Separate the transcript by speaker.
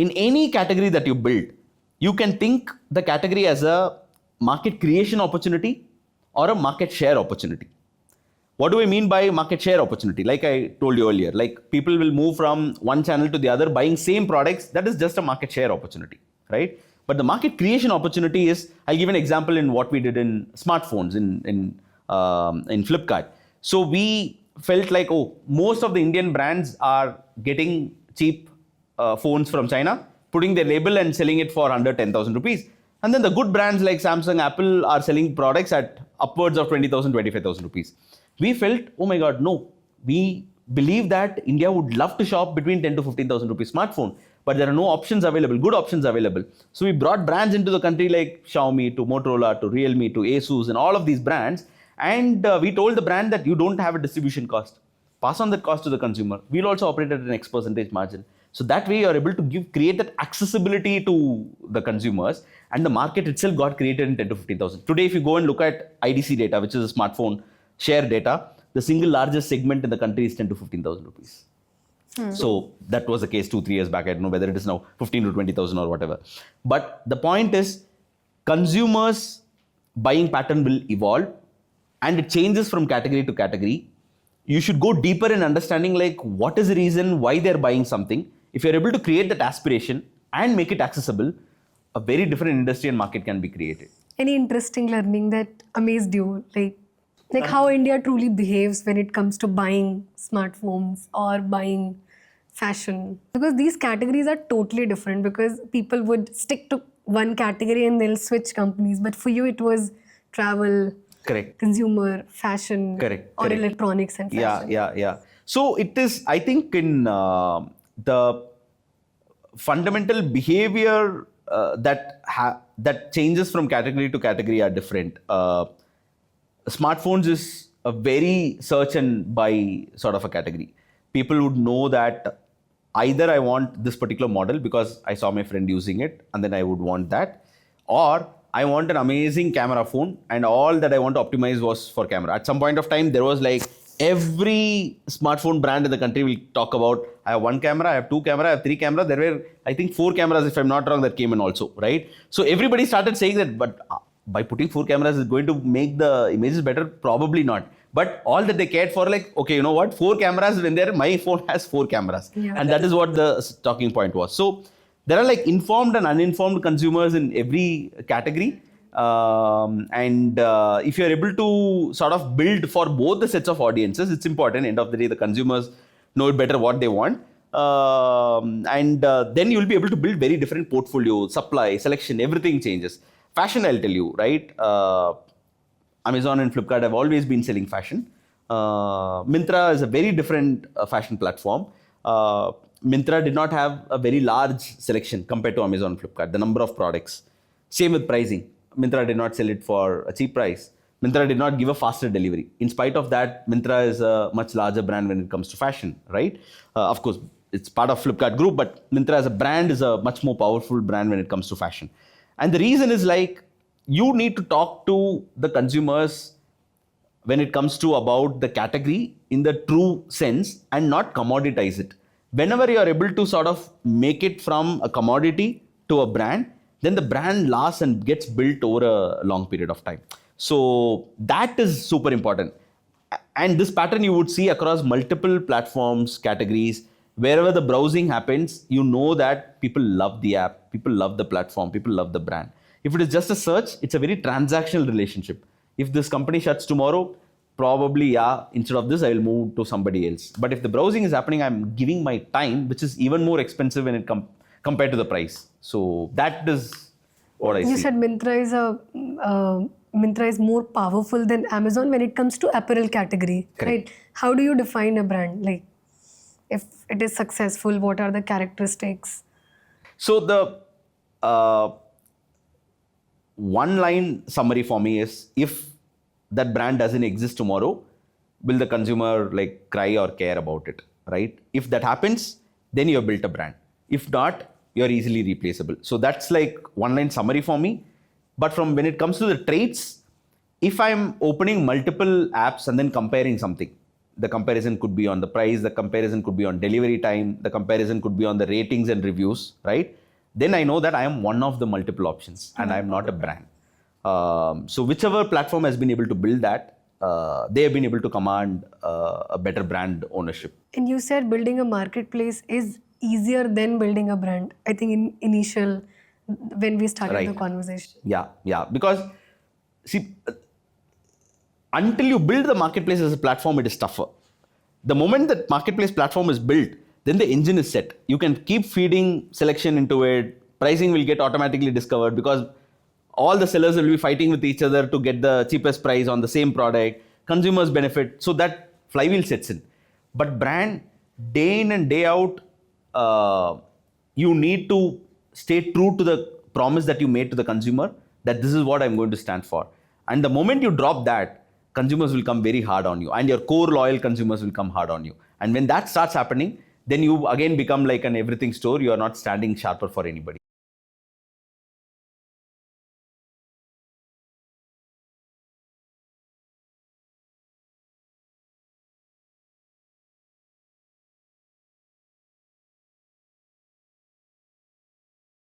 Speaker 1: In any category that you build, you can think the category as a market creation opportunity or a market share opportunity. What do I mean by market share opportunity? Like I told you earlier, like people will move from one channel to the other buying same products. That is just a market share opportunity, right? But the market creation opportunity is, I'll give an example in what we did in smartphones in Flipkart. So we felt like, oh, most of the Indian brands are getting cheap phones from China, putting their label and selling it for under 10,000 rupees. And then the good brands like Samsung, Apple are selling products at upwards of 20,000, 25,000 rupees. We felt, oh my God, no. We believe that India would love to shop between 10 to 15,000 rupees smartphone, but there are no options available, good options available. So we brought brands into the country like Xiaomi to Motorola to Realme to Asus and all of these brands. And we told the brand that you don't have a distribution cost. Pass on that cost to the consumer. We'll also operate at an X percentage margin. So that way you're able to create that accessibility to the consumers, and the market itself got created in 10 to 15,000. Today, if you go and look at IDC data, which is a smartphone share data, the single largest segment in the country is 10 to 15,000 rupees. So that was the case 2-3 years back. I don't know whether it is now 15 to 20,000 or whatever. But the point is, consumers' buying pattern will evolve and it changes from category to category. You should go deeper in understanding like what is the reason why they're buying something. If you're able to create that aspiration and make it accessible, a very different industry and market can be created.
Speaker 2: Any interesting learning that amazed you? Like how India truly behaves when it comes to buying smartphones or buying fashion? Because these categories are totally different, because people would stick to one category and they'll switch companies. But for you, it was travel,
Speaker 1: correct,
Speaker 2: consumer, fashion,
Speaker 1: correct,
Speaker 2: or
Speaker 1: correct,
Speaker 2: electronics and fashion.
Speaker 1: Yeah. So it is, I think, in the fundamental behavior that changes from category to category are different. Smartphones is a very search and buy sort of a category. People would know that either I want this particular model because I saw my friend using it and then I would want that, or I want an amazing camera phone and all that I want to optimize was for camera. At some point of time, there was like every smartphone brand in the country will talk about, I have one camera, I have two camera, I have three camera. There were, I think, 4 cameras, if I'm not wrong, that came in also, right? So everybody started saying that, but by putting 4 cameras is going to make the images better? Probably not. But all that they cared for, like, okay, you know what? 4 cameras when there, my phone has 4 cameras. Yeah, and that is what the talking point was. So there are like informed and uninformed consumers in every category. If you're able to sort of build for both the sets of audiences, it's important. End of the day, the consumers know better what they want. Then you'll be able to build very different portfolio, supply, selection, everything changes. Fashion, I'll tell you, right? Amazon and Flipkart have always been selling fashion. Myntra is a very different fashion platform. Myntra did not have a very large selection compared to Amazon and Flipkart, the number of products. Same with pricing. Myntra did not sell it for a cheap price. Myntra did not give a faster delivery. In spite of that, Myntra is a much larger brand when it comes to fashion, right? Of course, it's part of Flipkart group, but Myntra as a brand is a much more powerful brand when it comes to fashion. And the reason is like, you need to talk to the consumers when it comes to about the category in the true sense and not commoditize it. Whenever you are able to sort of make it from a commodity to a brand, then the brand lasts and gets built over a long period of time. So that is super important. And this pattern you would see across multiple platforms, categories. Wherever the browsing happens, you know that people love the app, people love the platform, people love the brand. If it is just a search, it's a very transactional relationship. If this company shuts tomorrow, probably, instead of this, I will move to somebody else. But if the browsing is happening, I'm giving my time, which is even more expensive when it compared to the price. So that is what I see.
Speaker 2: You said Myntra is more powerful than Amazon when it comes to apparel category, correct, right? How do you define a brand? Like, if it is successful, what are the characteristics?
Speaker 1: So the one-line summary for me is, if that brand doesn't exist tomorrow, will the consumer like cry or care about it, right? If that happens, then you have built a brand. If not, you're easily replaceable. So that's like one-line summary for me. But from when it comes to the traits, if I'm opening multiple apps and then comparing something, the comparison could be on the price, the comparison could be on delivery time, the comparison could be on the ratings and reviews, right? Then I know that I am one of the multiple options and I am not a brand. So whichever platform has been able to build that, they have been able to command a better brand ownership.
Speaker 2: And you said building a marketplace is easier than building a brand. I think in initial, when we started
Speaker 1: Right.
Speaker 2: the conversation.
Speaker 1: Yeah. Because, see, until you build the marketplace as a platform, it is tougher. The moment that marketplace platform is built, then the engine is set. You can keep feeding selection into it. Pricing will get automatically discovered because all the sellers will be fighting with each other to get the cheapest price on the same product. Consumers benefit. So that flywheel sets in. But brand, day in and day out, you need to stay true to the promise that you made to the consumer, that this is what I'm going to stand for. And the moment you drop that, consumers will come very hard on you, and your core loyal consumers will come hard on you. And when that starts happening, then you again become like an everything store. You are not standing sharper for anybody.